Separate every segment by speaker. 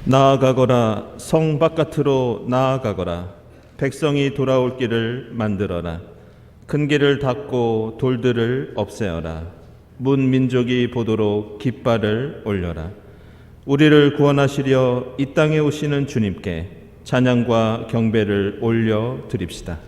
Speaker 1: 나아가거라, 성 바깥으로 나아가거라. 백성이 돌아올 길을 만들어라. 큰 길을 닫고 돌들을 없애어라. 문 민족이 보도록 깃발을 올려라. 우리를 구원하시려 이 땅에 오시는 주님께 찬양과 경배를 올려 드립시다.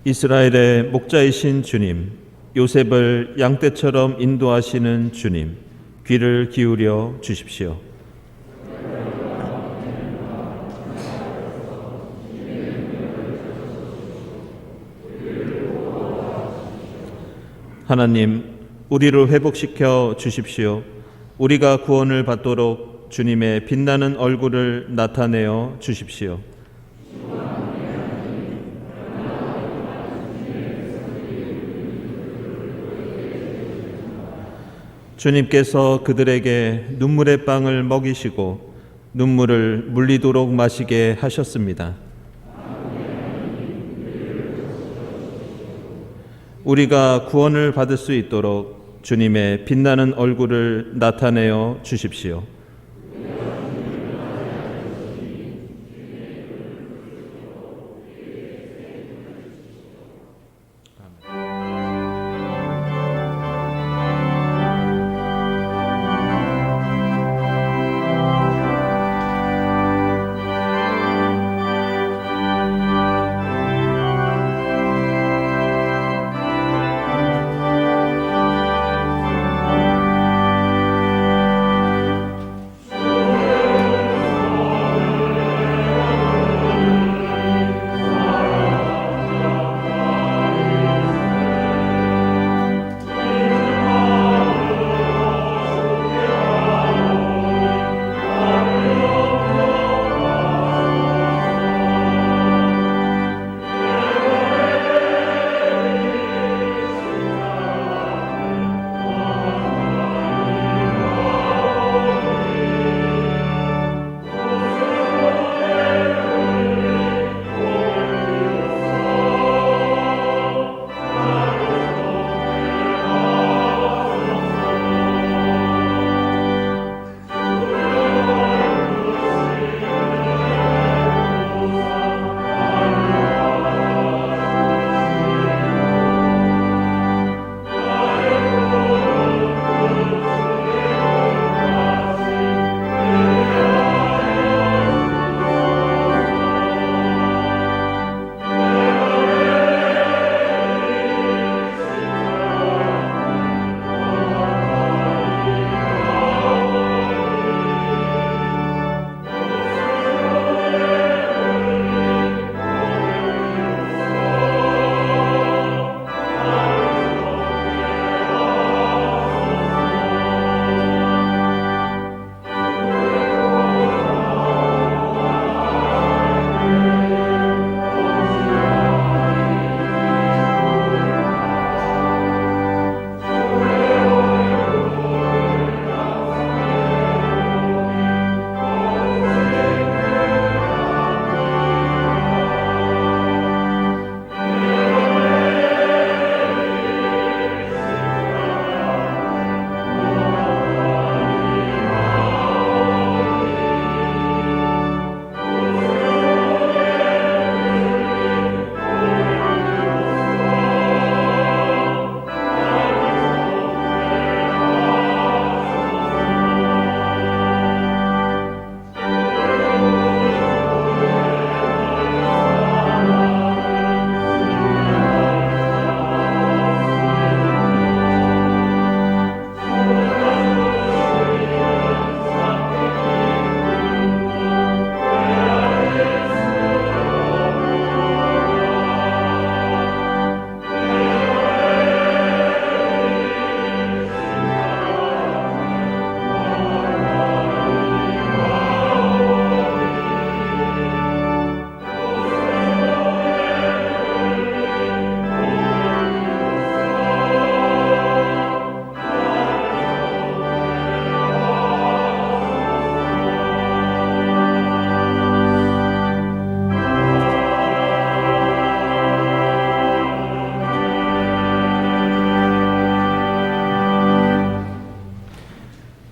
Speaker 1: 이스라엘의 목자이신 주님, 요셉을 양떼처럼 인도하시는 주님, 귀를 기울여 주십시오. 하나님, 우리를 회복시켜 주십시오. 우리가 구원을 받도록 주님의 빛나는 얼굴을 나타내어 주십시오. 주님께서 그들에게 눈물의 빵을 먹이시고 눈물을 물리도록 마시게 하셨습니다. 우리가 구원을 받을 수 있도록 주님의 빛나는 얼굴을 나타내어 주십시오.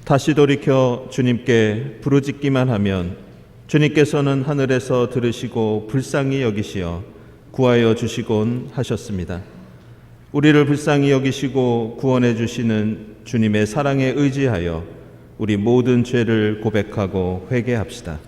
Speaker 1: 다시 돌이켜 주님께 부르짖기만 하면 주님께서는 하늘에서 들으시고 불쌍히 여기시어 구하여 주시곤 하셨습니다. 우리를 불쌍히 여기시고 구원해 주시는 주님의 사랑에 의지하여 우리 모든 죄를 고백하고 회개합시다.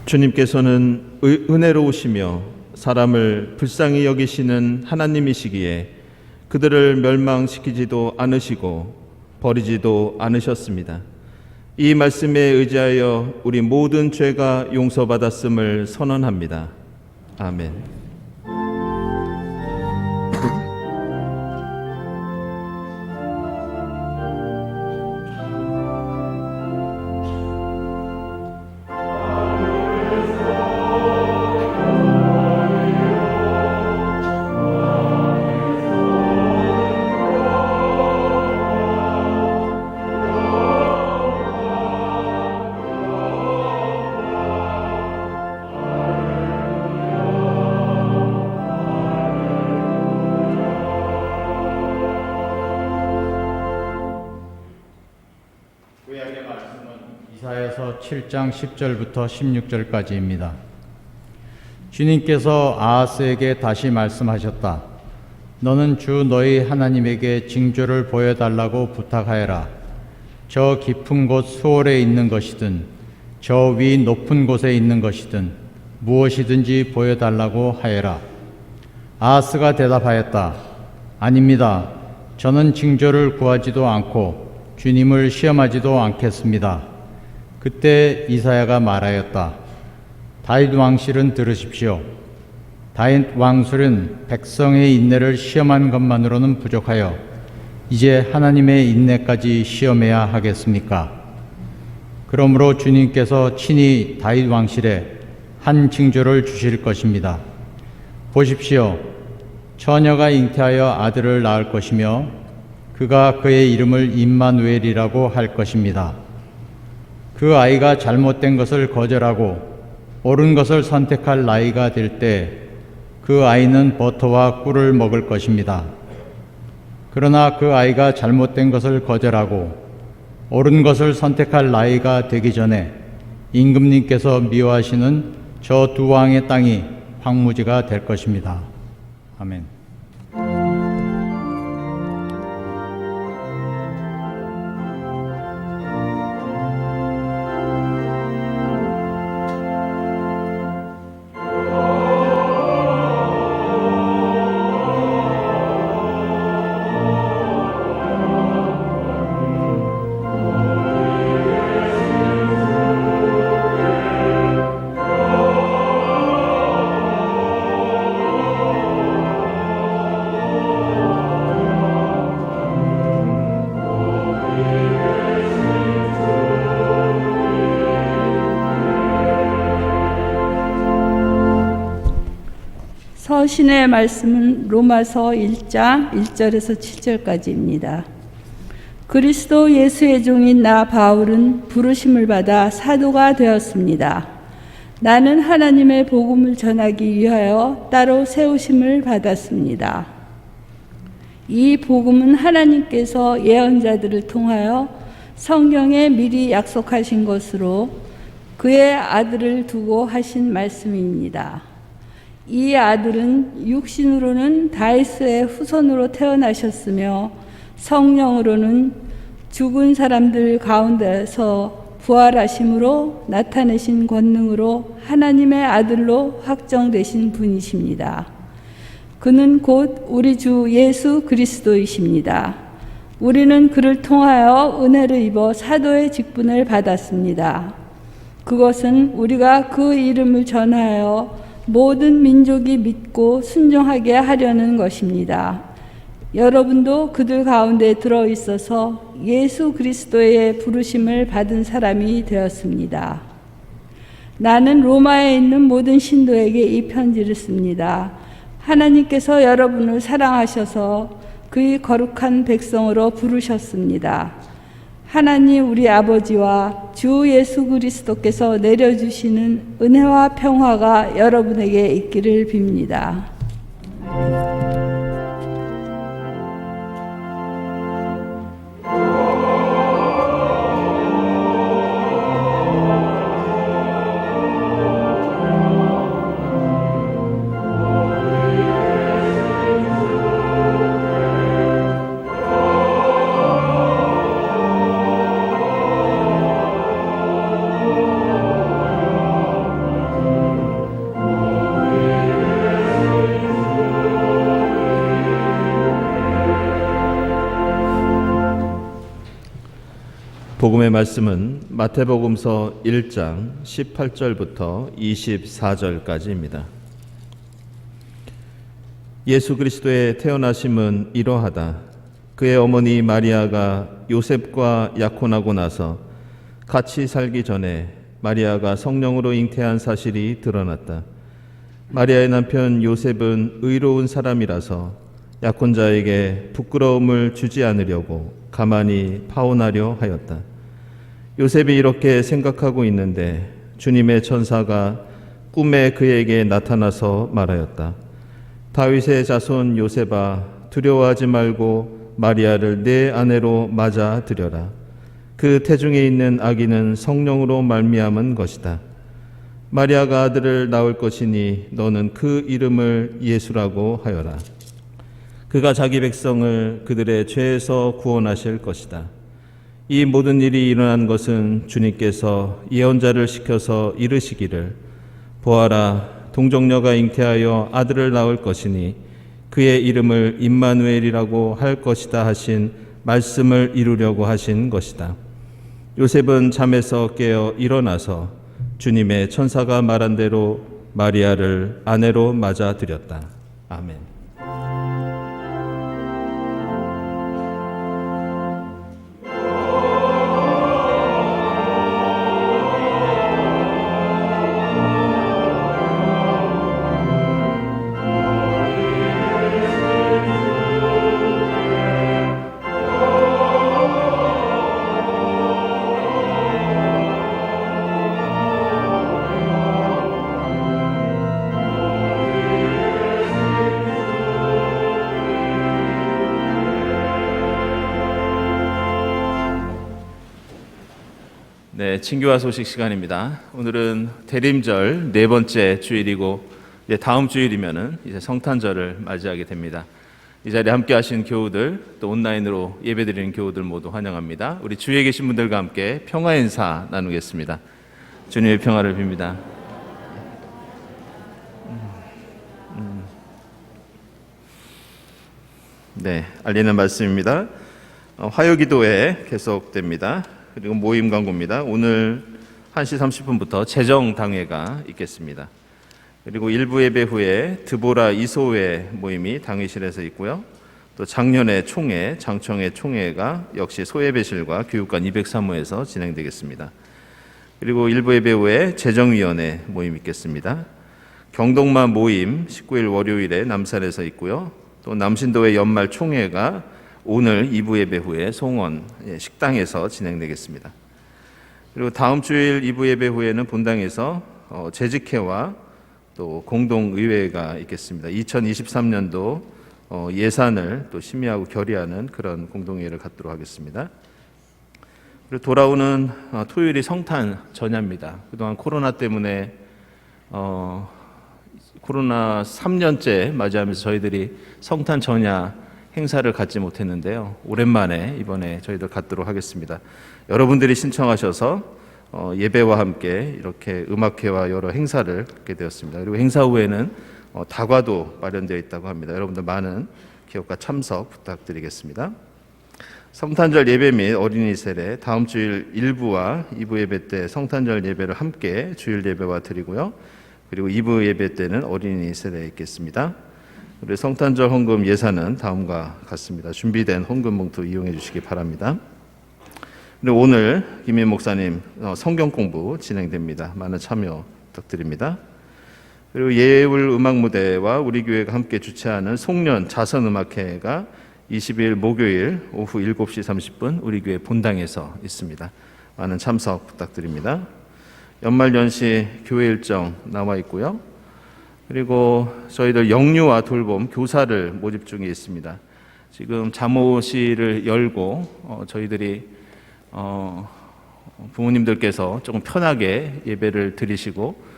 Speaker 1: 주님께서는 은혜로우시며 사람을 불쌍히 여기시는 하나님이시기에 그들을 멸망시키지도 않으시고 버리지도 않으셨습니다. 이 말씀에 의지하여 우리 모든 죄가 용서받았음을 선언합니다. 아멘.
Speaker 2: 구약의 말씀은 이사야서 7장 10절부터 16절까지입니다. 주님께서 아하스에게 다시 말씀하셨다. 너는 주 너희 하나님에게 징조를 보여달라고 부탁하여라. 저 깊은 곳 수월에 있는 것이든 저 위 높은 곳에 있는 것이든 무엇이든지 보여달라고 하여라. 아하스가 대답하였다. 아닙니다. 저는 징조를 구하지도 않고 주님을 시험하지도 않겠습니다. 그때 이사야가 말하였다. 다윗 왕실은 들으십시오. 다윗 왕실은 백성의 인내를 시험한 것만으로는 부족하여 이제 하나님의 인내까지 시험해야 하겠습니까? 그러므로 주님께서 친히 다윗 왕실에 한 징조를 주실 것입니다. 보십시오. 처녀가 잉태하여 아들을 낳을 것이며 그가 그의 이름을 임마누엘이라고 할 것입니다. 그 아이가 잘못된 것을 거절하고 옳은 것을 선택할 나이가 될 때 그 아이는 버터와 꿀을 먹을 것입니다. 그러나 그 아이가 잘못된 것을 거절하고 옳은 것을 선택할 나이가 되기 전에 임금님께서 미워하시는 저 두 왕의 땅이 황무지가 될 것입니다. 아멘.
Speaker 3: 서신의 말씀은 로마서 1장 1절에서 7절까지입니다. 그리스도 예수의 종인 나 바울은 부르심을 받아 사도가 되었습니다. 나는 하나님의 복음을 전하기 위하여 따로 세우심을 받았습니다. 이 복음은 하나님께서 예언자들을 통하여 성경에 미리 약속하신 것으로 그의 아들을 두고 하신 말씀입니다. 이 아들은 육신으로는 다윗의 후손으로 태어나셨으며 성령으로는 죽은 사람들 가운데서 부활하심으로 나타내신 권능으로 하나님의 아들로 확정되신 분이십니다. 그는 곧 우리 주 예수 그리스도이십니다. 우리는 그를 통하여 은혜를 입어 사도의 직분을 받았습니다. 그것은 우리가 그 이름을 전하여 모든 민족이 믿고 순종하게 하려는 것입니다. 여러분도 그들 가운데 들어 있어서 예수 그리스도의 부르심을 받은 사람이 되었습니다. 나는 로마에 있는 모든 신도에게 이 편지를 씁니다. 하나님께서 여러분을 사랑하셔서 그의 거룩한 백성으로 부르셨습니다. 하나님 우리 아버지와 주 예수 그리스도께서 내려주시는 은혜와 평화가 여러분에게 있기를 빕니다.
Speaker 1: 복음의 말씀은 마태복음서 1장 18절부터 24절까지입니다. 예수 그리스도의 태어나심은 이러하다. 그의 어머니 마리아가 요셉과 약혼하고 나서 같이 살기 전에 마리아가 성령으로 잉태한 사실이 드러났다. 마리아의 남편 요셉은 의로운 사람이라서 약혼자에게 부끄러움을 주지 않으려고 가만히 파혼하려 하였다. 요셉이 이렇게 생각하고 있는데 주님의 천사가 꿈에 그에게 나타나서 말하였다. 다윗의 자손 요셉아, 두려워하지 말고 마리아를 내 아내로 맞아들여라. 그 태중에 있는 아기는 성령으로 말미암은 것이다. 마리아가 아들을 낳을 것이니 너는 그 이름을 예수라고 하여라. 그가 자기 백성을 그들의 죄에서 구원하실 것이다. 이 모든 일이 일어난 것은 주님께서 예언자를 시켜서 이르시기를 보아라, 동정녀가 잉태하여 아들을 낳을 것이니 그의 이름을 임마누엘이라고 할 것이다 하신 말씀을 이루려고 하신 것이다. 요셉은 잠에서 깨어 일어나서 주님의 천사가 말한 대로 마리아를 아내로 맞아들였다. 아멘. 네, 친교와 소식 시간입니다. 오늘은 대림절 네 번째 주일이고 이제 다음 주일이면은 이제 성탄절을 맞이하게 됩니다. 이 자리에 함께하신 교우들 또 온라인으로 예배드리는 교우들 모두 환영합니다. 우리 주위에 계신 분들과 함께 평화 인사 나누겠습니다. 주님의 평화를 빕니다. 네, 알리는 말씀입니다. 화요기도회 계속됩니다. 그리고 모임 광고입니다. 오늘 1시 30분부터 재정당회가 있겠습니다. 그리고 일부 예배 후에 드보라 이소회 모임이 당회실에서 있고요. 또 작년에 총회, 장청회 총회가 역시 소예배실과 교육관 203호에서 진행되겠습니다. 그리고 일부 예배 후에 재정위원회 모임 있겠습니다. 경동마 모임 19일 월요일에 남산에서 있고요. 또 남신도회 연말 총회가 오늘 2부 예배 후에 송원 식당에서 진행되겠습니다. 그리고 다음 주일 2부 예배 후에는 본당에서 재직회와 또 공동의회가 있겠습니다. 2023년도 예산을 또 심의하고 결의하는 그런 공동회의를 갖도록 하겠습니다. 그리고 돌아오는 토요일이 성탄 전야입니다. 그동안 코로나 때문에 코로나 3년째 맞이하면서 저희들이 성탄 전야 행사를 갖지 못했는데요. 오랜만에 이번에 저희들 갖도록 하겠습니다. 여러분들이 신청하셔서 예배와 함께 이렇게 음악회와 여러 행사를 갖게 되었습니다. 그리고 행사 후에는 다과도 마련되어 있다고 합니다. 여러분들 많은 기억과 참석 부탁드리겠습니다. 성탄절 예배 및 어린이 세례 다음 주일 1부와 2부 예배 때 성탄절 예배를 함께 주일 예배와 드리고요. 그리고 2부 예배 때는 어린이 세례 있겠습니다. 우리 성탄절 헌금 예산은 다음과 같습니다. 준비된 헌금 봉투 이용해 주시기 바랍니다. 그리고 오늘 김인 목사님 성경 공부 진행됩니다. 많은 참여 부탁드립니다. 그리고 예울 음악 무대와 우리 교회가 함께 주최하는 송년 자선 음악회가 20일 목요일 오후 7시 30분 우리 교회 본당에서 있습니다. 많은 참석 부탁드립니다. 연말연시 교회 일정 나와 있고요. 그리고 저희들 영유아 돌봄 교사를 모집 중에 있습니다. 지금 잠옷실을 열고 저희들이 부모님들께서 조금 편하게 예배를 드리시고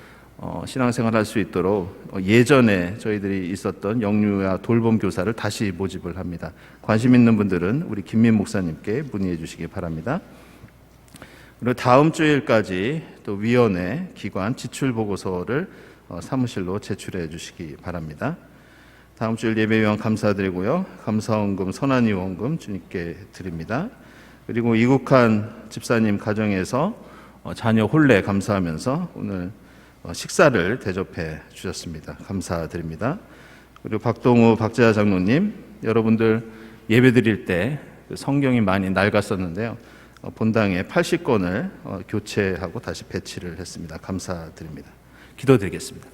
Speaker 1: 신앙생활 할 수 있도록 예전에 저희들이 있었던 영유아 돌봄 교사를 다시 모집을 합니다. 관심 있는 분들은 우리 김민 목사님께 문의해 주시기 바랍니다. 그리고 다음 주일까지 또 위원회 기관 지출 보고서를 사무실로 제출해 주시기 바랍니다. 다음 주일 예배위원 감사드리고요. 감사원금, 선한이원금 주님께 드립니다. 그리고 이국한 집사님 가정에서 자녀 혼례 감사하면서 오늘 식사를 대접해 주셨습니다. 감사드립니다. 그리고 박동우, 박재하 장로님, 여러분들 예배 드릴 때 성경이 많이 낡았었는데요. 본당에 80권을 교체하고 다시 배치를 했습니다. 감사드립니다. 기도드리겠습니다.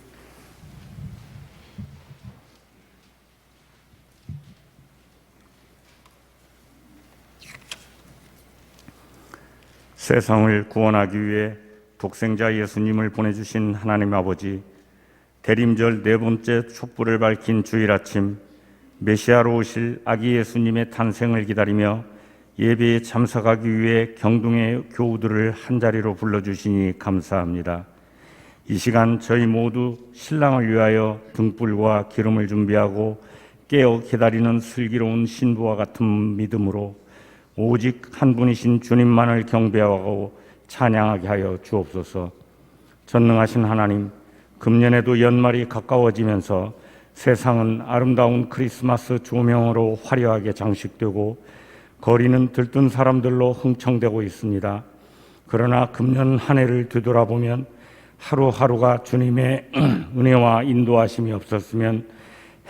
Speaker 4: 세상을 구원하기 위해 독생자 예수님을 보내주신 하나님 아버지, 대림절 네 번째 촛불을 밝힌 주일 아침 메시아로 오실 아기 예수님의 탄생을 기다리며 예배에 참석하기 위해 경동의 교우들을 한자리로 불러주시니 감사합니다. 이 시간 저희 모두 신랑을 위하여 등불과 기름을 준비하고 깨어 기다리는 슬기로운 신부와 같은 믿음으로 오직 한 분이신 주님만을 경배하고 찬양하게 하여 주옵소서. 전능하신 하나님, 금년에도 연말이 가까워지면서 세상은 아름다운 크리스마스 조명으로 화려하게 장식되고 거리는 들뜬 사람들로 흥청되고 있습니다. 그러나 금년 한 해를 되돌아보면 하루하루가 주님의 은혜와 인도하심이 없었으면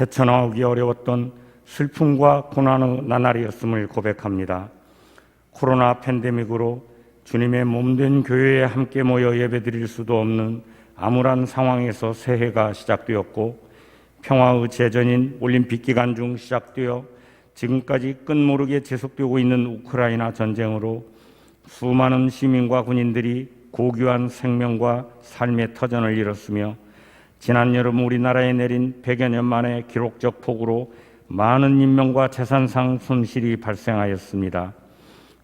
Speaker 4: 헤쳐나오기 어려웠던 슬픔과 고난의 나날이었음을 고백합니다. 코로나 팬데믹으로 주님의 몸된 교회에 함께 모여 예배드릴 수도 없는 암울한 상황에서 새해가 시작되었고, 평화의 제전인 올림픽 기간 중 시작되어 지금까지 끝모르게 지속되고 있는 우크라이나 전쟁으로 수많은 시민과 군인들이 고귀한 생명과 삶의 터전을 잃었으며, 지난 여름 우리나라에 내린 100여 년 만에 기록적 폭우로 많은 인명과 재산상 손실이 발생하였습니다.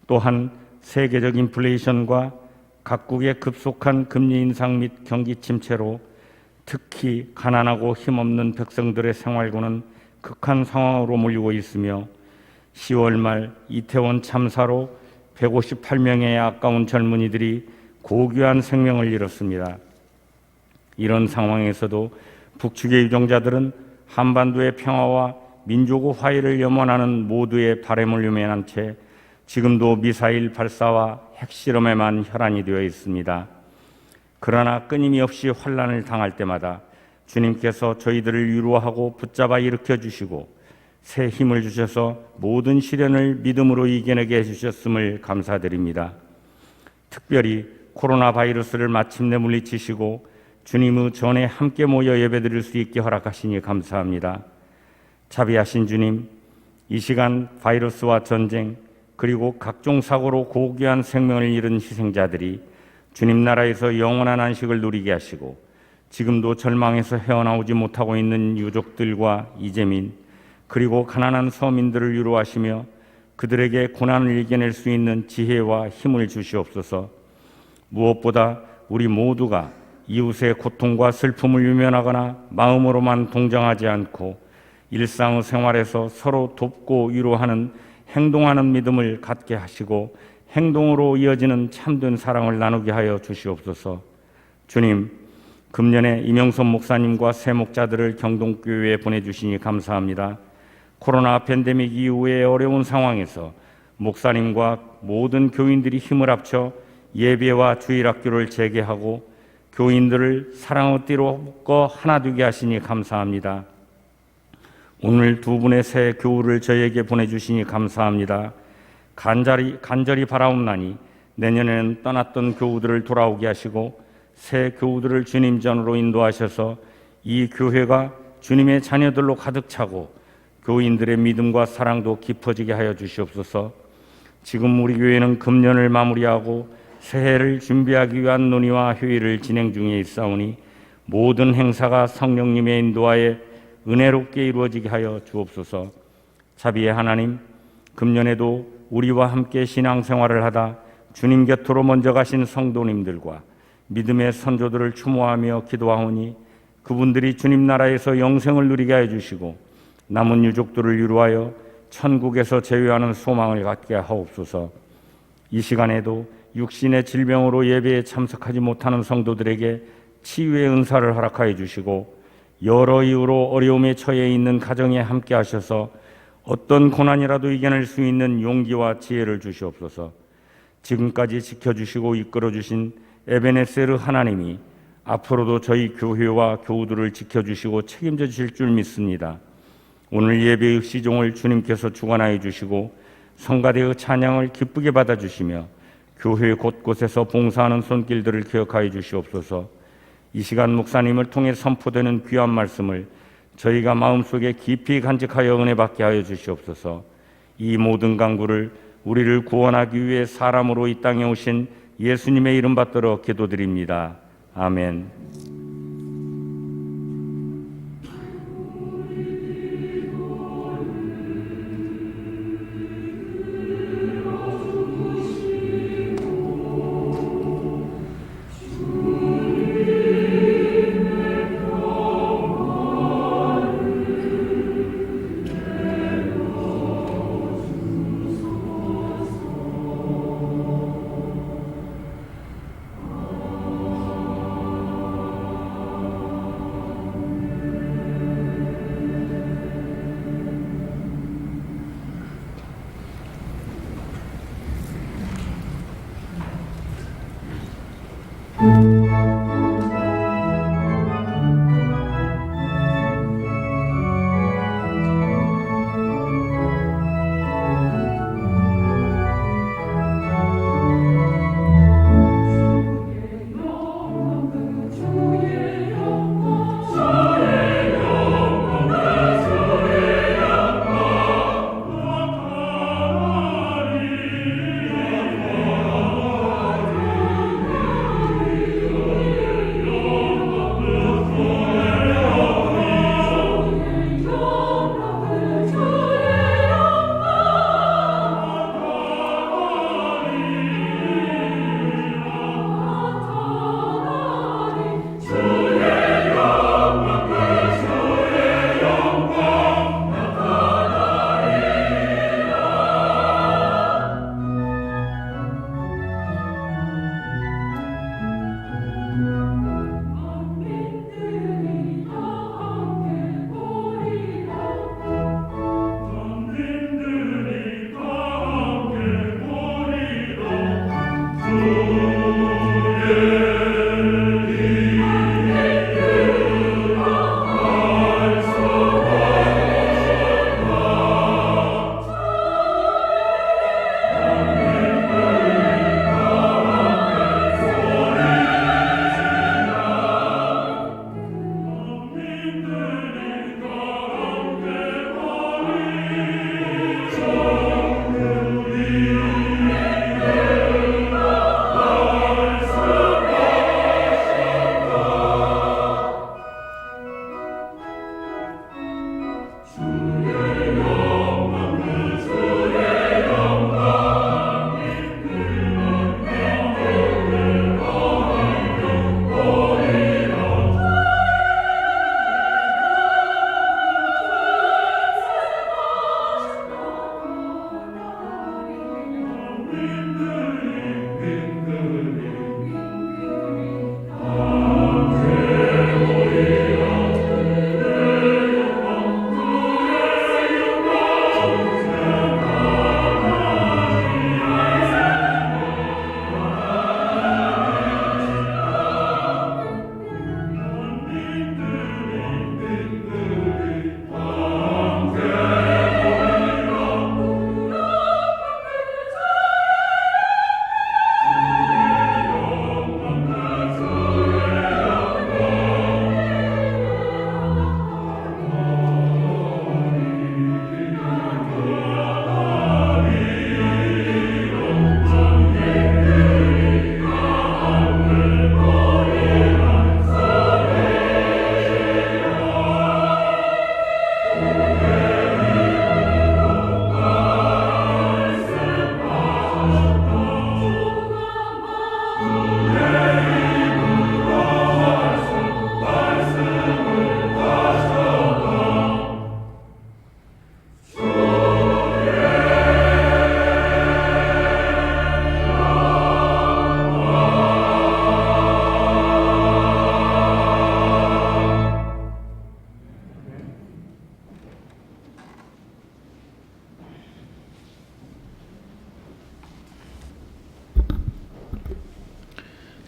Speaker 4: 또한 세계적 인플레이션과 각국의 급속한 금리 인상 및 경기 침체로 특히 가난하고 힘없는 백성들의 생활고는 극한 상황으로 몰리고 있으며, 10월 말 이태원 참사로 158명의 아까운 젊은이들이 고귀한 생명을 잃었습니다. 이런 상황에서도 북측의 유정자들은 한반도의 평화와 민족의 화해를 염원하는 모두의 바람을 유면한 채 지금도 미사일 발사와 핵실험에만 혈안이 되어 있습니다. 그러나 끊임없이 환난을 당할 때마다 주님께서 저희들을 위로하고 붙잡아 일으켜 주시고 새 힘을 주셔서 모든 시련을 믿음으로 이겨내게 해주셨음을 감사드립니다. 특별히 코로나 바이러스를 마침내 물리치시고 주님의 전에 함께 모여 예배드릴 수 있게 허락하시니 감사합니다. 자비하신 주님, 이 시간 바이러스와 전쟁 그리고 각종 사고로 고귀한 생명을 잃은 희생자들이 주님 나라에서 영원한 안식을 누리게 하시고 지금도 절망에서 헤어나오지 못하고 있는 유족들과 이재민 그리고 가난한 서민들을 위로하시며 그들에게 고난을 이겨낼 수 있는 지혜와 힘을 주시옵소서. 무엇보다 우리 모두가 이웃의 고통과 슬픔을 유면하거나 마음으로만 동정하지 않고 일상 생활에서 서로 돕고 위로하는 행동하는 믿음을 갖게 하시고 행동으로 이어지는 참된 사랑을 나누게 하여 주시옵소서. 주님, 금년에 이명선 목사님과 새 목자들을 경동교회에 보내주시니 감사합니다. 코로나 팬데믹 이후의 어려운 상황에서 목사님과 모든 교인들이 힘을 합쳐 예배와 주일학교를 재개하고 교인들을 사랑의 띠로 묶어 하나 되게 하시니 감사합니다. 오늘 두 분의 새 교우를 저에게 보내주시니 감사합니다. 간절히 바라옵나니 내년에는 떠났던 교우들을 돌아오게 하시고 새 교우들을 주님 전으로 인도하셔서 이 교회가 주님의 자녀들로 가득 차고 교인들의 믿음과 사랑도 깊어지게 하여 주시옵소서. 지금 우리 교회는 금년을 마무리하고 새해를 준비하기 위한 논의와 회의를 진행 중에 있사오니 모든 행사가 성령님의 인도하에 은혜롭게 이루어지게 하여 주옵소서. 자비의 하나님, 금년에도 우리와 함께 신앙생활을 하다 주님 곁으로 먼저 가신 성도님들과 믿음의 선조들을 추모하며 기도하오니 그분들이 주님 나라에서 영생을 누리게 해 주시고 남은 유족들을 위로하여 천국에서 제외하는 소망을 갖게 하옵소서. 이 시간에도 육신의 질병으로 예배에 참석하지 못하는 성도들에게 치유의 은사를 허락하여 주시고 여러 이유로 어려움에 처해 있는 가정에 함께 하셔서 어떤 고난이라도 이겨낼 수 있는 용기와 지혜를 주시옵소서. 지금까지 지켜주시고 이끌어주신 에베네세르 하나님이 앞으로도 저희 교회와 교우들을 지켜주시고 책임져 주실 줄 믿습니다. 오늘 예배의 시종을 주님께서 주관하여 주시고 성가대의 찬양을 기쁘게 받아주시며 교회 곳곳에서 봉사하는 손길들을 기억하여 주시옵소서. 이 시간 목사님을 통해 선포되는 귀한 말씀을 저희가 마음속에 깊이 간직하여 은혜 받게 하여 주시옵소서. 이 모든 간구를 우리를 구원하기 위해 사람으로 이 땅에 오신 예수님의 이름 받들어 기도드립니다. 아멘.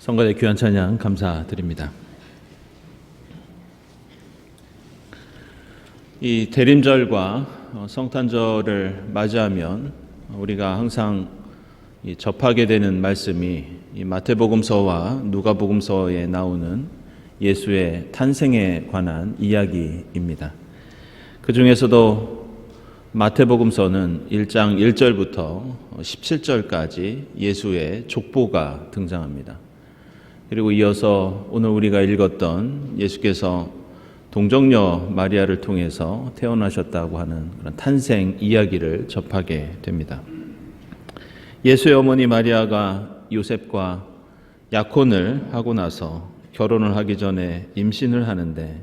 Speaker 1: 성가대 귀한 찬양 감사드립니다. 이 대림절과 성탄절을 맞이하면 우리가 항상 접하게 되는 말씀이 이 마태복음서와 누가복음서에 나오는 예수의 탄생에 관한 이야기입니다. 그 중에서도 마태복음서는 1장 1절부터 17절까지 예수의 족보가 등장합니다. 그리고 이어서 오늘 우리가 읽었던 예수께서 동정녀 마리아를 통해서 태어나셨다고 하는 그런 탄생 이야기를 접하게 됩니다. 예수의 어머니 마리아가 요셉과 약혼을 하고 나서 결혼을 하기 전에 임신을 하는데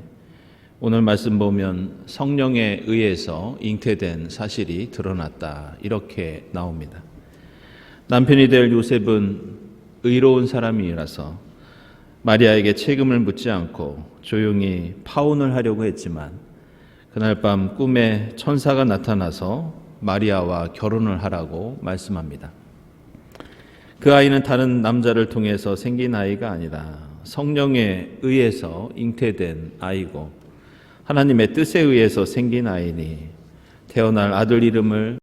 Speaker 1: 오늘 말씀 보면 성령에 의해서 잉태된 사실이 드러났다 이렇게 나옵니다. 남편이 될 요셉은 의로운 사람이라서 마리아에게 책임을 묻지 않고 조용히 파혼을 하려고 했지만 그날 밤 꿈에 천사가 나타나서 마리아와 결혼을 하라고 말씀합니다. 그 아이는 다른 남자를 통해서 생긴 아이가 아니라 성령에 의해서 잉태된 아이고 하나님의 뜻에 의해서 생긴 아이니 태어날 아들 이름을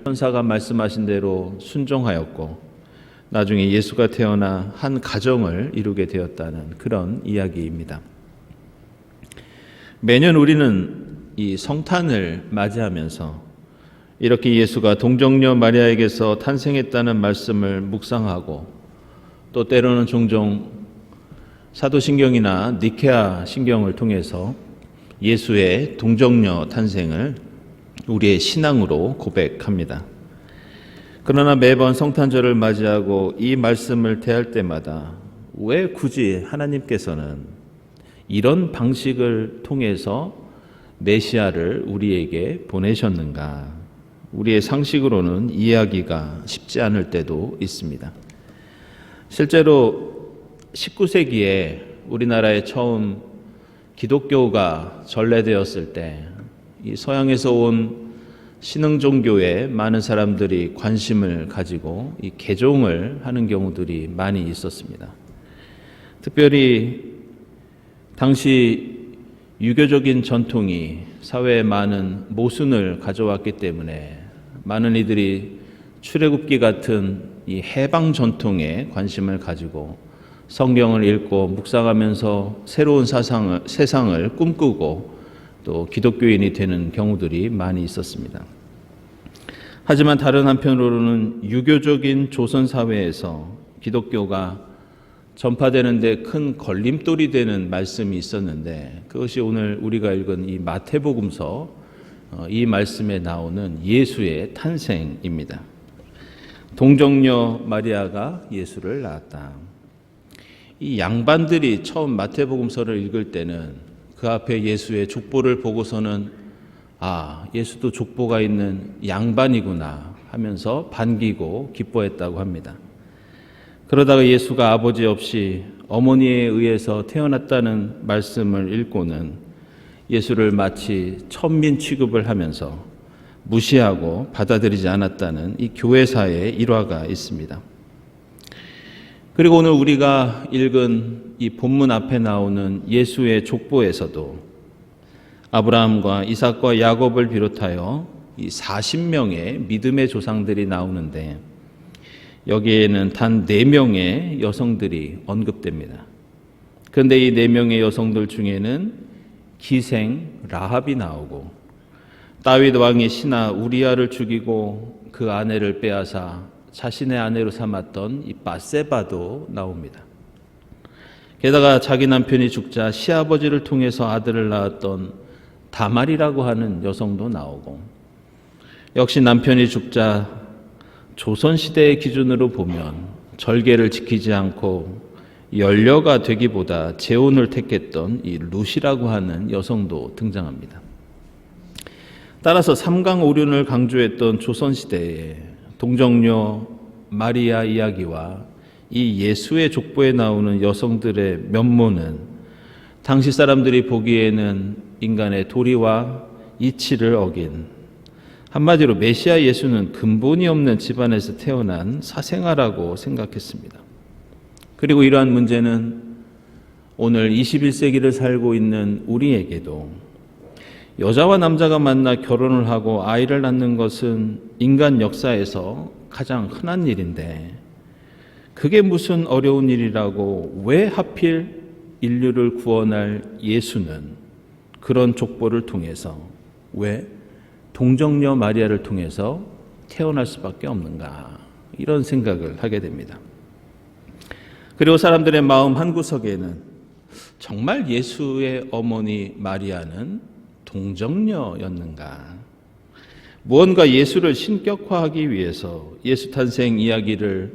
Speaker 1: 천사가 말씀하신 대로 순종하였고 나중에 예수가 태어나 한 가정을 이루게 되었다는 그런 이야기입니다. 매년 우리는 이 성탄을 맞이하면서 이렇게 예수가 동정녀 마리아에게서 탄생했다는 말씀을 묵상하고 또 때로는 종종 사도신경이나 니케아 신경을 통해서 예수의 동정녀 탄생을 우리의 신앙으로 고백합니다. 그러나 매번 성탄절을 맞이하고 이 말씀을 대할 때마다 왜 굳이 하나님께서는 이런 방식을 통해서 메시아를 우리에게 보내셨는가? 우리의 상식으로는 이해하기가 쉽지 않을 때도 있습니다. 실제로 19세기에 우리나라에 처음 기독교가 전래되었을 때 이 서양에서 온 신흥 종교에 많은 사람들이 관심을 가지고 이 개종을 하는 경우들이 많이 있었습니다. 특별히 당시 유교적인 전통이 사회에 많은 모순을 가져왔기 때문에 많은 이들이 출애굽기 같은 이 해방 전통에 관심을 가지고 성경을 읽고 묵상하면서 새로운 세상을 꿈꾸고 또 기독교인이 되는 경우들이 많이 있었습니다. 하지만 다른 한편으로는 유교적인 조선 사회에서 기독교가 전파되는 데 큰 걸림돌이 되는 말씀이 있었는데 그것이 오늘 우리가 읽은 이 마태복음서 이 말씀에 나오는 예수의 탄생입니다. 동정녀 마리아가 예수를 낳았다. 이 양반들이 처음 마태복음서를 읽을 때는 그 앞에 예수의 족보를 보고서는 예수도 족보가 있는 양반이구나 하면서 반기고 기뻐했다고 합니다. 그러다가 예수가 아버지 없이 어머니에 의해서 태어났다는 말씀을 읽고는 예수를 마치 천민 취급을 하면서 무시하고 받아들이지 않았다는 이 교회사의 일화가 있습니다. 그리고 오늘 우리가 읽은 이 본문 앞에 나오는 예수의 족보에서도 아브라함과 이삭과 야곱을 비롯하여 이 40명의 믿음의 조상들이 나오는데 여기에는 단 4명의 여성들이 언급됩니다. 그런데 이 4명의 여성들 중에는 기생 라합이 나오고 다윗 왕이 신하 우리아를 죽이고 그 아내를 빼앗아 자신의 아내로 삼았던 이 밧세바도 나옵니다. 게다가 자기 남편이 죽자 시아버지를 통해서 아들을 낳았던 다말이라고 하는 여성도 나오고 역시 남편이 죽자 조선시대의 기준으로 보면 절개를 지키지 않고 연료가 되기보다 재혼을 택했던 이 룻이라고 하는 여성도 등장합니다. 따라서 삼강오륜을 강조했던 조선시대에 동정녀 마리아 이야기와 이 예수의 족보에 나오는 여성들의 면모는 당시 사람들이 보기에는 인간의 도리와 이치를 어긴, 한마디로 메시아 예수는 근본이 없는 집안에서 태어난 사생아라고 생각했습니다. 그리고 이러한 문제는 오늘 21세기를 살고 있는 우리에게도 여자와 남자가 만나 결혼을 하고 아이를 낳는 것은 인간 역사에서 가장 흔한 일인데 그게 무슨 어려운 일이라고 왜 하필 인류를 구원할 예수는 그런 족보를 통해서 왜 동정녀 마리아를 통해서 태어날 수밖에 없는가, 이런 생각을 하게 됩니다. 그리고 사람들의 마음 한구석에는 정말 예수의 어머니 마리아는 동정녀였는가? 무언가 예수를 신격화하기 위해서 예수 탄생 이야기를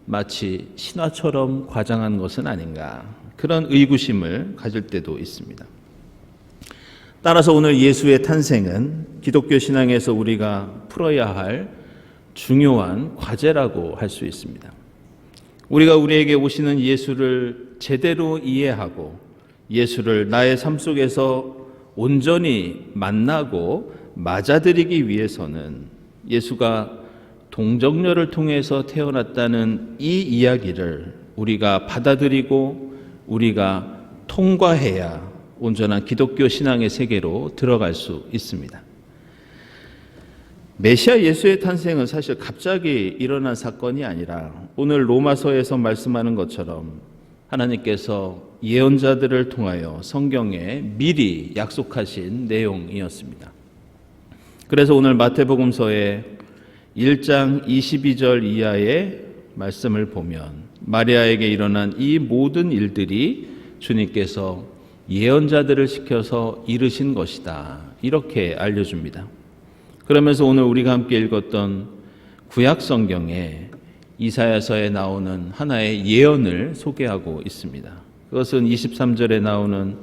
Speaker 1: 마치 신화처럼 과장한 것은 아닌가? 그런 의구심을 가질 때도 있습니다. 따라서 오늘 예수의 탄생은 기독교 신앙에서 우리가 풀어야 할 중요한 과제라고 할 수 있습니다. 우리가 우리에게 오시는 예수를 제대로 이해하고 예수를 나의 삶 속에서 온전히 만나고 맞아들이기 위해서는 예수가 동정녀를 통해서 태어났다는 이 이야기를 우리가 받아들이고 우리가 통과해야 온전한 기독교 신앙의 세계로 들어갈 수 있습니다. 메시아 예수의 탄생은 사실 갑자기 일어난 사건이 아니라 오늘 로마서에서 말씀하는 것처럼 하나님께서 예언자들을 통하여 성경에 미리 약속하신 내용이었습니다. 그래서 오늘 마태복음서의 1장 22절 이하의 말씀을 보면 마리아에게 일어난 이 모든 일들이 주님께서 예언자들을 시켜서 이루신 것이다, 이렇게 알려줍니다. 그러면서 오늘 우리가 함께 읽었던 구약 성경에 이사야서에 나오는 하나의 예언을 소개하고 있습니다. 그것은 23절에 나오는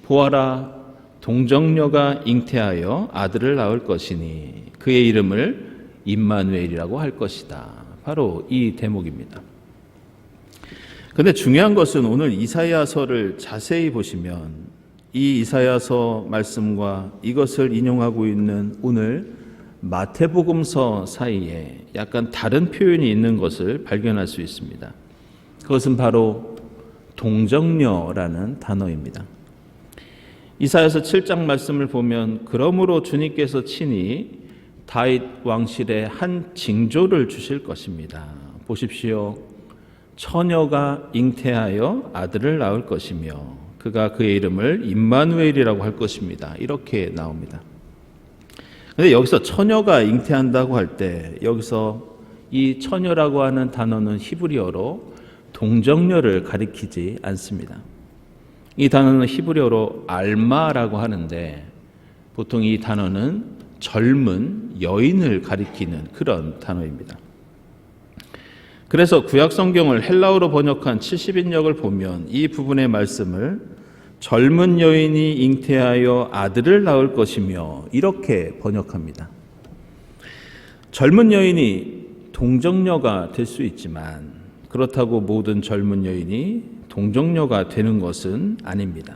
Speaker 1: 보아라, 동정녀가 잉태하여 아들을 낳을 것이니 그의 이름을 임마누엘이라고 할 것이다. 바로 이 대목입니다. 그런데 중요한 것은 오늘 이사야서를 자세히 보시면 이 이사야서 말씀과 이것을 인용하고 있는 오늘 마태복음서 사이에 약간 다른 표현이 있는 것을 발견할 수 있습니다. 그것은 바로 동정녀라는 단어입니다. 이사야서 7장 말씀을 보면 그러므로 주님께서 친히 다윗 왕실에 한 징조를 주실 것입니다. 보십시오. 처녀가 잉태하여 아들을 낳을 것이며 그가 그의 이름을 임마누엘이라고 할 것입니다. 이렇게 나옵니다. 그런데 여기서 처녀가 잉태한다고 할 때 여기서 이 처녀라고 하는 단어는 히브리어로 동정녀를 가리키지 않습니다. 이 단어는 히브리어로 알마라고 하는데 보통 이 단어는 젊은 여인을 가리키는 그런 단어입니다. 그래서 구약 성경을 헬라어로 번역한 70인역을 보면 이 부분의 말씀을 젊은 여인이 잉태하여 아들을 낳을 것이며 이렇게 번역합니다. 젊은 여인이 동정녀가 될 수 있지만 그렇다고 모든 젊은 여인이 동정녀가 되는 것은 아닙니다.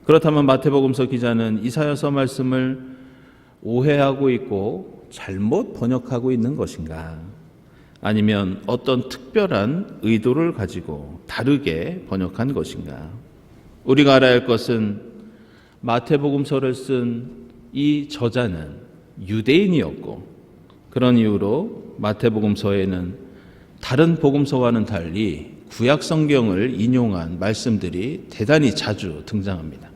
Speaker 1: 그렇다면 마태복음서 기자는 이사야서 말씀을 오해하고 있고 잘못 번역하고 있는 것인가? 아니면 어떤 특별한 의도를 가지고 다르게 번역한 것인가? 우리가 알아야 할 것은 마태복음서를 쓴 이 저자는 유대인이었고 그런 이유로 마태복음서에는 다른 복음서와는 달리 구약 성경을 인용한 말씀들이 대단히 자주 등장합니다.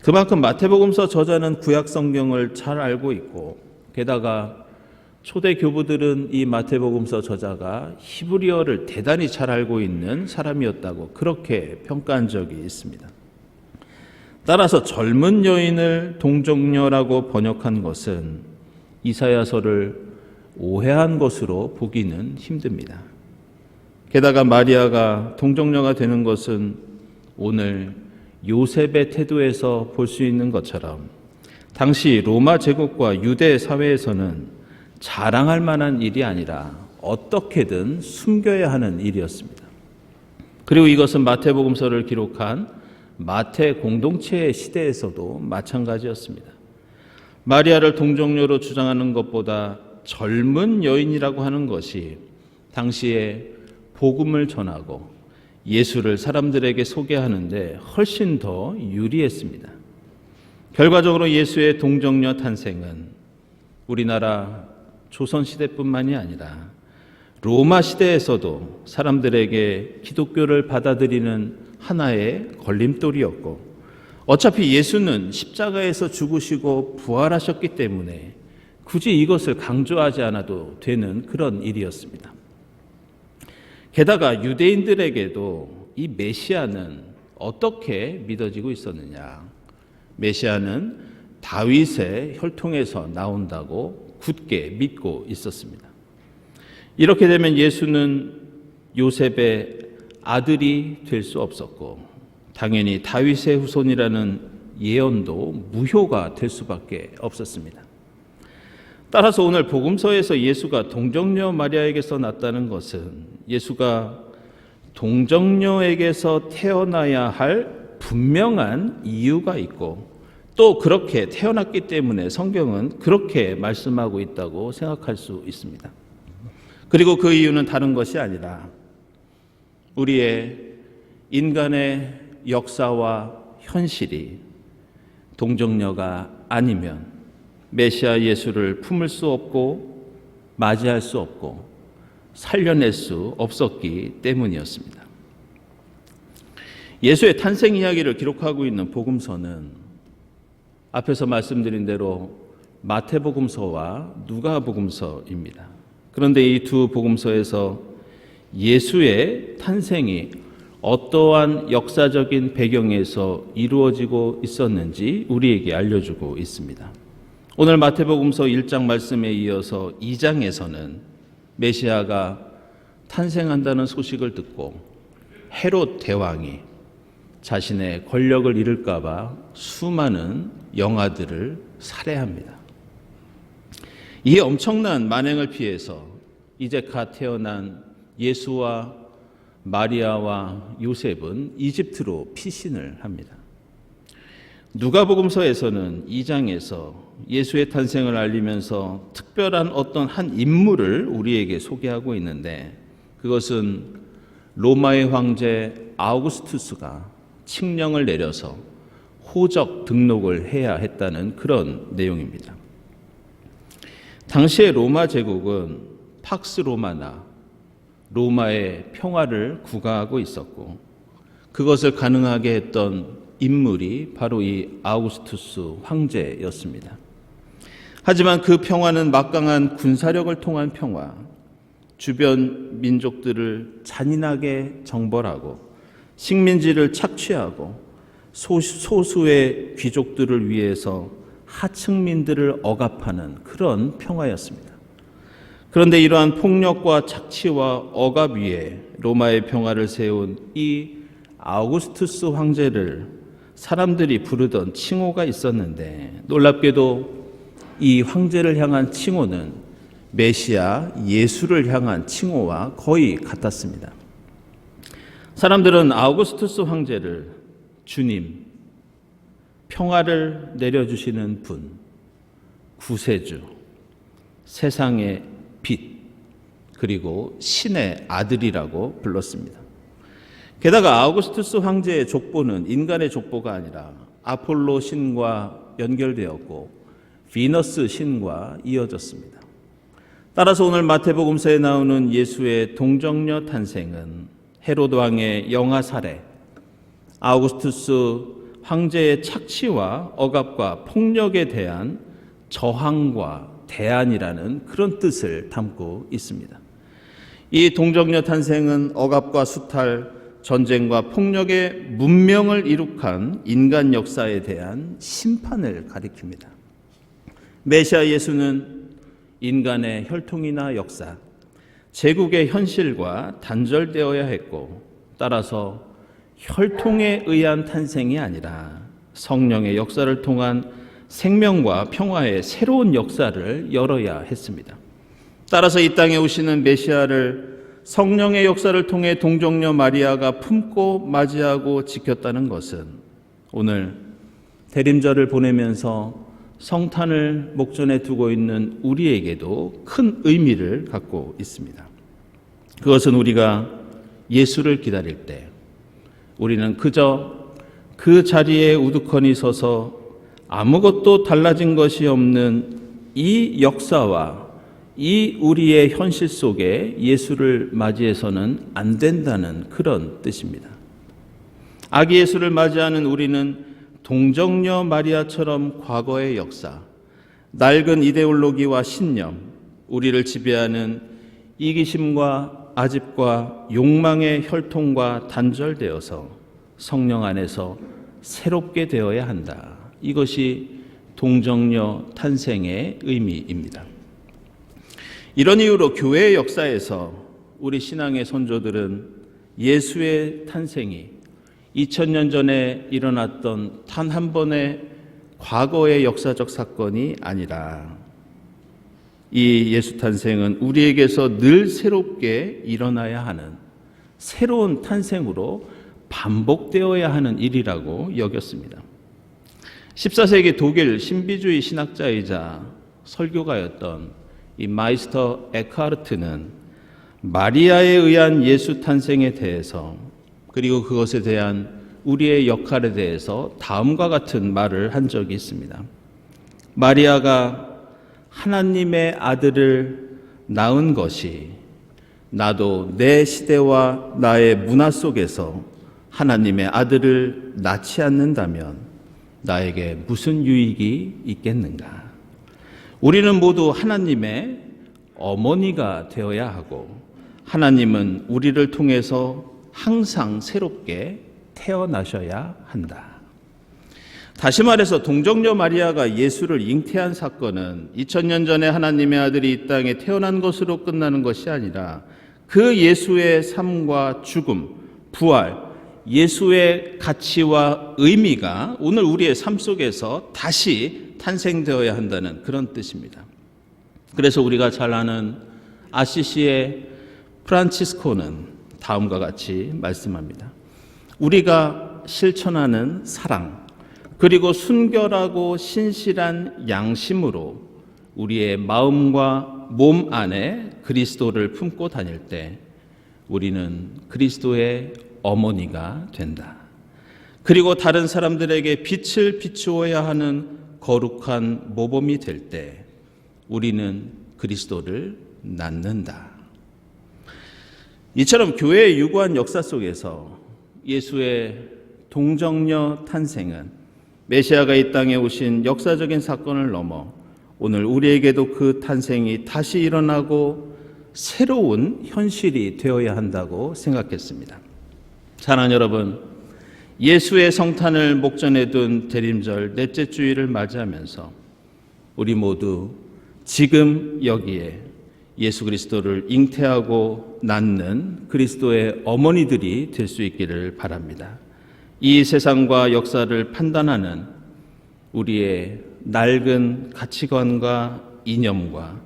Speaker 1: 그만큼 마태복음서 저자는 구약 성경을 잘 알고 있고 게다가 초대 교부들은 이 마태복음서 저자가 히브리어를 대단히 잘 알고 있는 사람이었다고 그렇게 평가한 적이 있습니다. 따라서 젊은 여인을 동정녀라고 번역한 것은 이사야서를 오해한 것으로 보기는 힘듭니다. 게다가 마리아가 동정녀가 되는 것은 오늘 요셉의 태도에서 볼 수 있는 것처럼 당시 로마 제국과 유대 사회에서는 자랑할 만한 일이 아니라 어떻게든 숨겨야 하는 일이었습니다. 그리고 이것은 마태복음서를 기록한 마태 공동체의 시대에서도 마찬가지였습니다. 마리아를 동정녀로 주장하는 것보다 젊은 여인이라고 하는 것이 당시에 복음을 전하고 예수를 사람들에게 소개하는데 훨씬 더 유리했습니다. 결과적으로 예수의 동정녀 탄생은 우리나라 조선시대뿐만이 아니라 로마 시대에서도 사람들에게 기독교를 받아들이는 하나의 걸림돌이었고 어차피 예수는 십자가에서 죽으시고 부활하셨기 때문에 굳이 이것을 강조하지 않아도 되는 그런 일이었습니다. 게다가 유대인들에게도 이 메시아는 어떻게 믿어지고 있었느냐? 메시아는 다윗의 혈통에서 나온다고 굳게 믿고 있었습니다. 이렇게 되면 예수는 요셉의 아들이 될 수 없었고 당연히 다윗의 후손이라는 예언도 무효가 될 수밖에 없었습니다. 따라서 오늘 복음서에서 예수가 동정녀 마리아에게서 났다는 것은 예수가 동정녀에게서 태어나야 할 분명한 이유가 있고 또 그렇게 태어났기 때문에 성경은 그렇게 말씀하고 있다고 생각할 수 있습니다. 그리고 그 이유는 다른 것이 아니라 우리의 인간의 역사와 현실이 동정녀가 아니면 메시아 예수를 품을 수 없고 맞이할 수 없고 살려낼 수 없었기 때문이었습니다. 예수의 탄생 이야기를 기록하고 있는 복음서는 앞에서 말씀드린 대로 마태복음서와 누가복음서입니다. 그런데 이 두 복음서에서 예수의 탄생이 어떠한 역사적인 배경에서 이루어지고 있었는지 우리에게 알려주고 있습니다. 오늘 마태복음서 1장 말씀에 이어서 2장에서는 메시아가 탄생한다는 소식을 듣고 헤롯 대왕이 자신의 권력을 잃을까 봐 수많은 영아들을 살해합니다. 이 엄청난 만행을 피해서 이제 갓 태어난 예수와 마리아와 요셉은 이집트로 피신을 합니다. 누가복음서에서는 2장에서 예수의 탄생을 알리면서 특별한 어떤 한 인물을 우리에게 소개하고 있는데 그것은 로마의 황제 아우구스투스가 칙령을 내려서 호적 등록을 해야 했다는 그런 내용입니다. 당시의 로마 제국은 팍스 로마나 로마의 평화를 구가하고 있었고 그것을 가능하게 했던 인물이 바로 이 아우구스투스 황제였습니다. 하지만 그 평화는 막강한 군사력을 통한 평화, 주변 민족들을 잔인하게 정벌하고 식민지를 착취하고 소수의 귀족들을 위해서 하층민들을 억압하는 그런 평화였습니다. 그런데 이러한 폭력과 착취와 억압 위에 로마의 평화를 세운 이 아우구스투스 황제를 사람들이 부르던 칭호가 있었는데 놀랍게도 이 황제를 향한 칭호는 메시아 예수를 향한 칭호와 거의 같았습니다. 사람들은 아우구스투스 황제를 주님, 평화를 내려주시는 분, 구세주, 세상의 빛, 그리고 신의 아들이라고 불렀습니다. 게다가 아우구스투스 황제의 족보는 인간의 족보가 아니라 아폴로 신과 연결되었고 비너스 신과 이어졌습니다. 따라서 오늘 마태복음서에 나오는 예수의 동정녀 탄생은 헤로드 왕의 영아 살해, 아우구스투스 황제의 착취와 억압과 폭력에 대한 저항과 대안이라는 그런 뜻을 담고 있습니다. 이 동정녀 탄생은 억압과 수탈, 전쟁과 폭력의 문명을 이룩한 인간 역사에 대한 심판을 가리킵니다. 메시아 예수는 인간의 혈통이나 역사, 제국의 현실과 단절되어야 했고 따라서 혈통에 의한 탄생이 아니라 성령의 역사를 통한 생명과 평화의 새로운 역사를 열어야 했습니다. 따라서 이 땅에 오시는 메시아를 성령의 역사를 통해 동정녀 마리아가 품고 맞이하고 지켰다는 것은 오늘 대림절을 보내면서 성탄을 목전에 두고 있는 우리에게도 큰 의미를 갖고 있습니다. 그것은 우리가 예수를 기다릴 때 우리는 그저 그 자리에 우두커니 서서 아무것도 달라진 것이 없는 이 역사와 이 우리의 현실 속에 예수를 맞이해서는 안 된다는 그런 뜻입니다. 아기 예수를 맞이하는 우리는 동정녀 마리아처럼 과거의 역사, 낡은 이데올로기와 신념, 우리를 지배하는 이기심과 아집과 욕망의 혈통과 단절되어서 성령 안에서 새롭게 되어야 한다. 이것이 동정녀 탄생의 의미입니다. 이런 이유로 교회의 역사에서 우리 신앙의 선조들은 예수의 탄생이 2000년 전에 일어났던 단 한 번의 과거의 역사적 사건이 아니라 이 예수 탄생은 우리에게서 늘 새롭게 일어나야 하는 새로운 탄생으로 반복되어야 하는 일이라고 여겼습니다. 14세기 독일 신비주의 신학자이자 설교가였던 이 마이스터 에크하르트는 마리아에 의한 예수 탄생에 대해서 그리고 그것에 대한 우리의 역할에 대해서 다음과 같은 말을 한 적이 있습니다. 마리아가 하나님의 아들을 낳은 것이 나도 내 시대와 나의 문화 속에서 하나님의 아들을 낳지 않는다면 나에게 무슨 유익이 있겠는가? 우리는 모두 하나님의 어머니가 되어야 하고 하나님은 우리를 통해서 항상 새롭게 태어나셔야 한다. 다시 말해서 동정녀 마리아가 예수를 잉태한 사건은 2000년 전에 하나님의 아들이 이 땅에 태어난 것으로 끝나는 것이 아니라 그 예수의 삶과 죽음, 부활, 예수의 가치와 의미가 오늘 우리의 삶 속에서 다시 탄생되어야 한다는 그런 뜻입니다. 그래서 우리가 잘 아는 아시시의 프란치스코는 다음과 같이 말씀합니다. 우리가 실천하는 사랑, 그리고 순결하고 신실한 양심으로 우리의 마음과 몸 안에 그리스도를 품고 다닐 때 우리는 그리스도의 어머니가 된다. 그리고 다른 사람들에게 빛을 비추어야 하는 거룩한 모범이 될 때 우리는 그리스도를 낳는다. 이처럼 교회의 유구한 역사 속에서 예수의 동정녀 탄생은 메시아가 이 땅에 오신 역사적인 사건을 넘어 오늘 우리에게도 그 탄생이 다시 일어나고 새로운 현실이 되어야 한다고 생각했습니다. 사랑하는 여러분, 예수의 성탄을 목전에 둔 대림절 넷째 주일을 맞이하면서 우리 모두 지금 여기에 예수 그리스도를 잉태하고 낳는 그리스도의 어머니들이 될 수 있기를 바랍니다. 이 세상과 역사를 판단하는 우리의 낡은 가치관과 이념과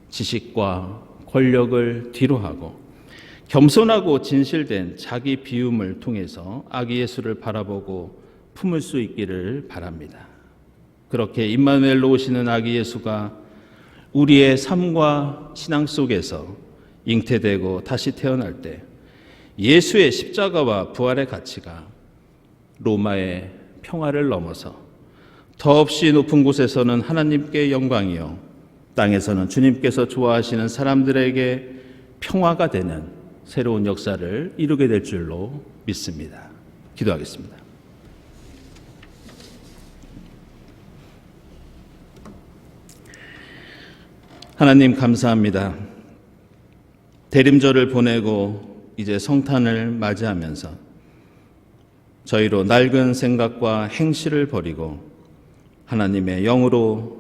Speaker 1: 지식과 권력을 뒤로하고 겸손하고 진실된 자기 비움을 통해서 아기 예수를 바라보고 품을 수 있기를 바랍니다. 그렇게 임마누엘로 오시는 아기 예수가 우리의 삶과 신앙 속에서 잉태되고 다시 태어날 때 예수의 십자가와 부활의 가치가 로마의 평화를 넘어서 더없이 높은 곳에서는 하나님께 영광이요 땅에서는 주님께서 좋아하시는 사람들에게 평화가 되는 새로운 역사를 이루게 될 줄로 믿습니다. 기도하겠습니다. 하나님 감사합니다. 대림절을 보내고 이제 성탄을 맞이하면서 저희로 낡은 생각과 행실을 버리고 하나님의 영으로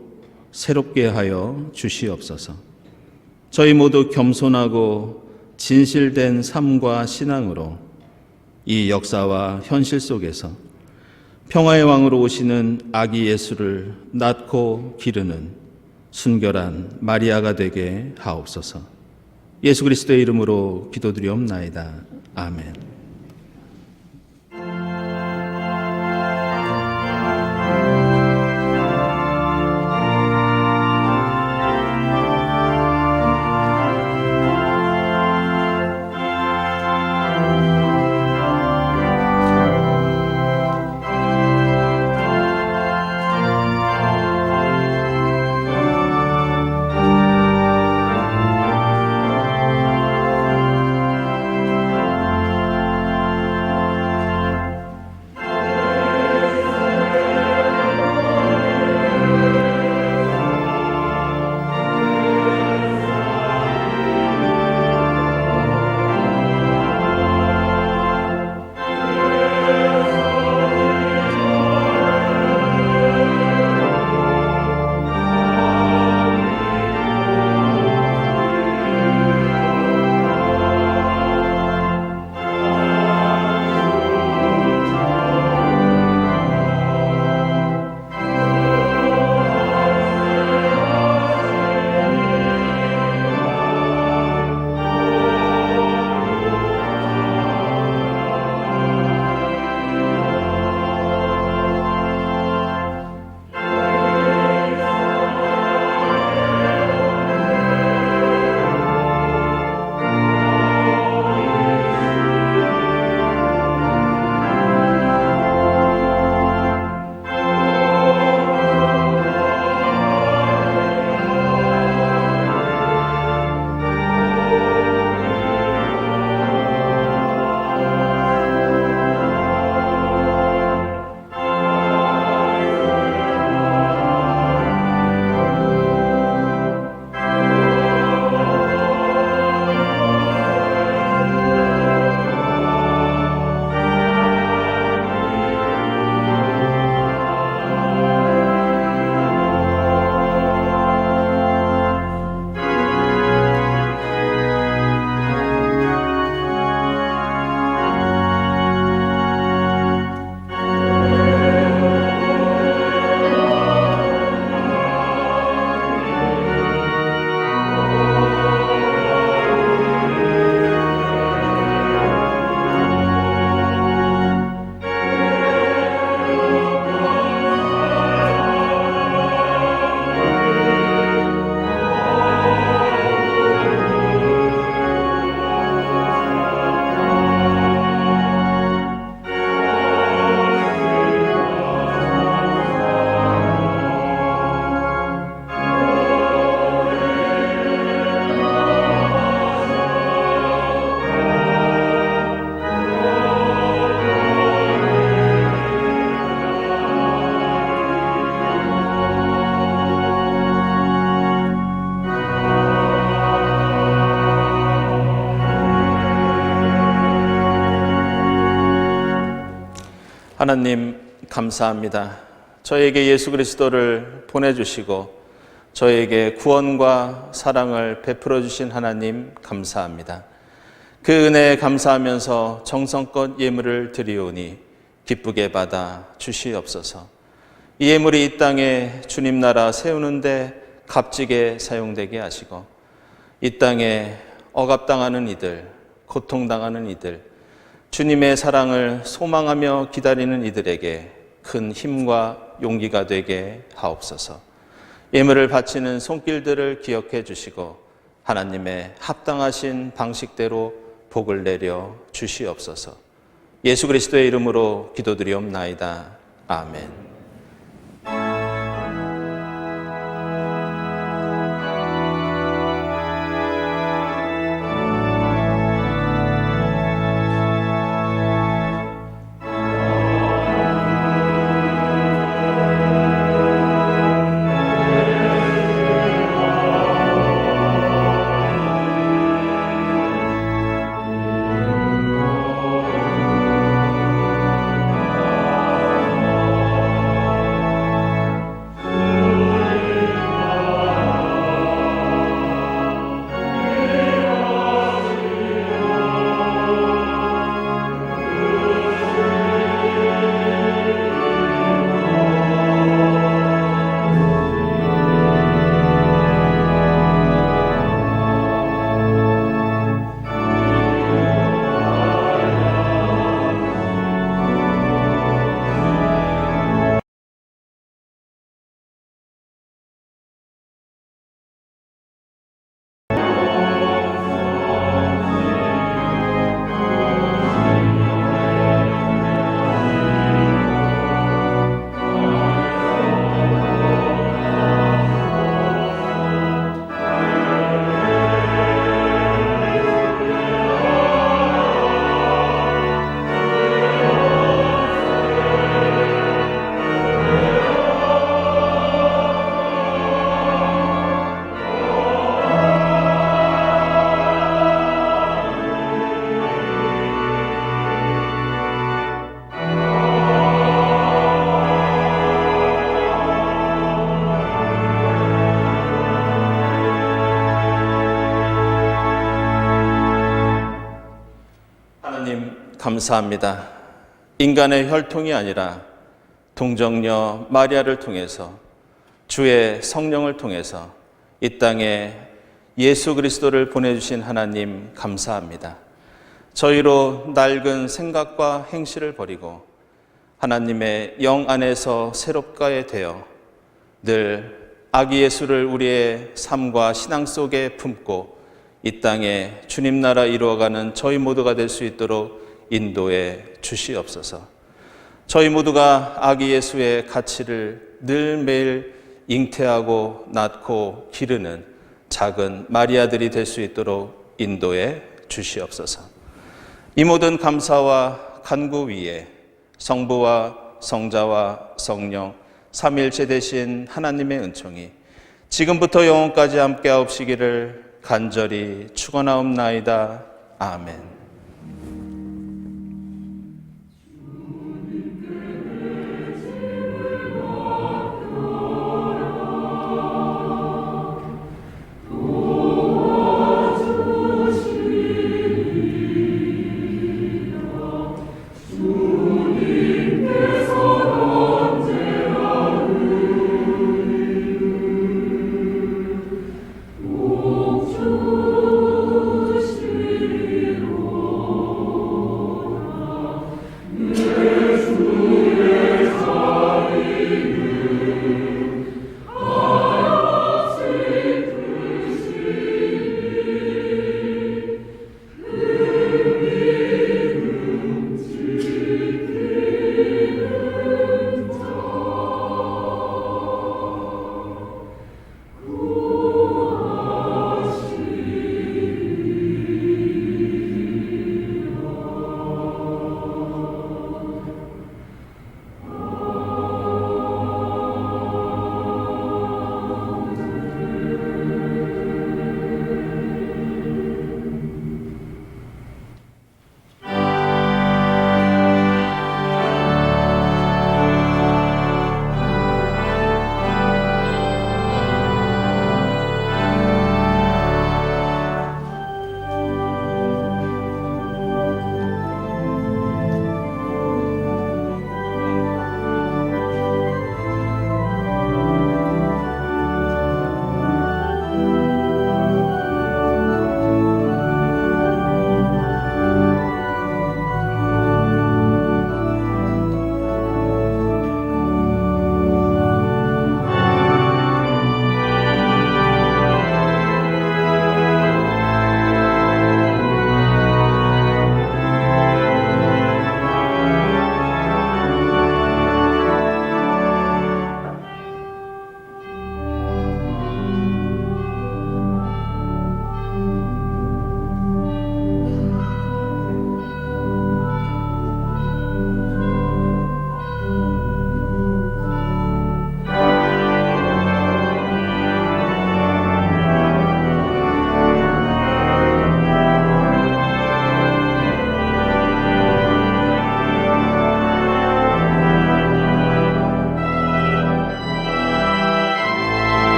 Speaker 1: 새롭게 하여 주시옵소서. 저희 모두 겸손하고 진실된 삶과 신앙으로 이 역사와 현실 속에서 평화의 왕으로 오시는 아기 예수를 낳고 기르는 순결한 마리아가 되게 하옵소서. 예수 그리스도의 이름으로 기도드리옵나이다. 아멘. 하나님 감사합니다. 저에게 예수 그리스도를 보내주시고 저에게 구원과 사랑을 베풀어 주신 하나님 감사합니다. 그 은혜에 감사하면서 정성껏 예물을 드리오니 기쁘게 받아 주시옵소서. 이 예물이 이 땅에 주님 나라 세우는데 값지게 사용되게 하시고 이 땅에 억압당하는 이들, 고통당하는 이들, 주님의 사랑을 소망하며 기다리는 이들에게 큰 힘과 용기가 되게 하옵소서. 예물을 바치는 손길들을 기억해 주시고 하나님의 합당하신 방식대로 복을 내려 주시옵소서. 예수 그리스도의 이름으로 기도드리옵나이다. 아멘. 감사합니다. 인간의 혈통이 아니라 동정녀 마리아를 통해서 주의 성령을 통해서 이 땅에 예수 그리스도를 보내주신 하나님 감사합니다. 저희로 낡은 생각과 행실을 버리고 하나님의 영 안에서 새롭게 되어 늘 아기 예수를 우리의 삶과 신앙 속에 품고 이 땅에 주님 나라 이루어가는 저희 모두가 될 수 있도록 인도해 주시옵소서. 저희 모두가 아기 예수의 가치를 늘 매일 잉태하고 낳고 기르는 작은 마리아들이 될 수 있도록 인도해 주시옵소서. 이 모든 감사와 간구 위에 성부와 성자와 성령 삼위일체 되신 하나님의 은총이 지금부터 영원까지 함께 하옵시기를 간절히 축원하옵나이다. 아멘.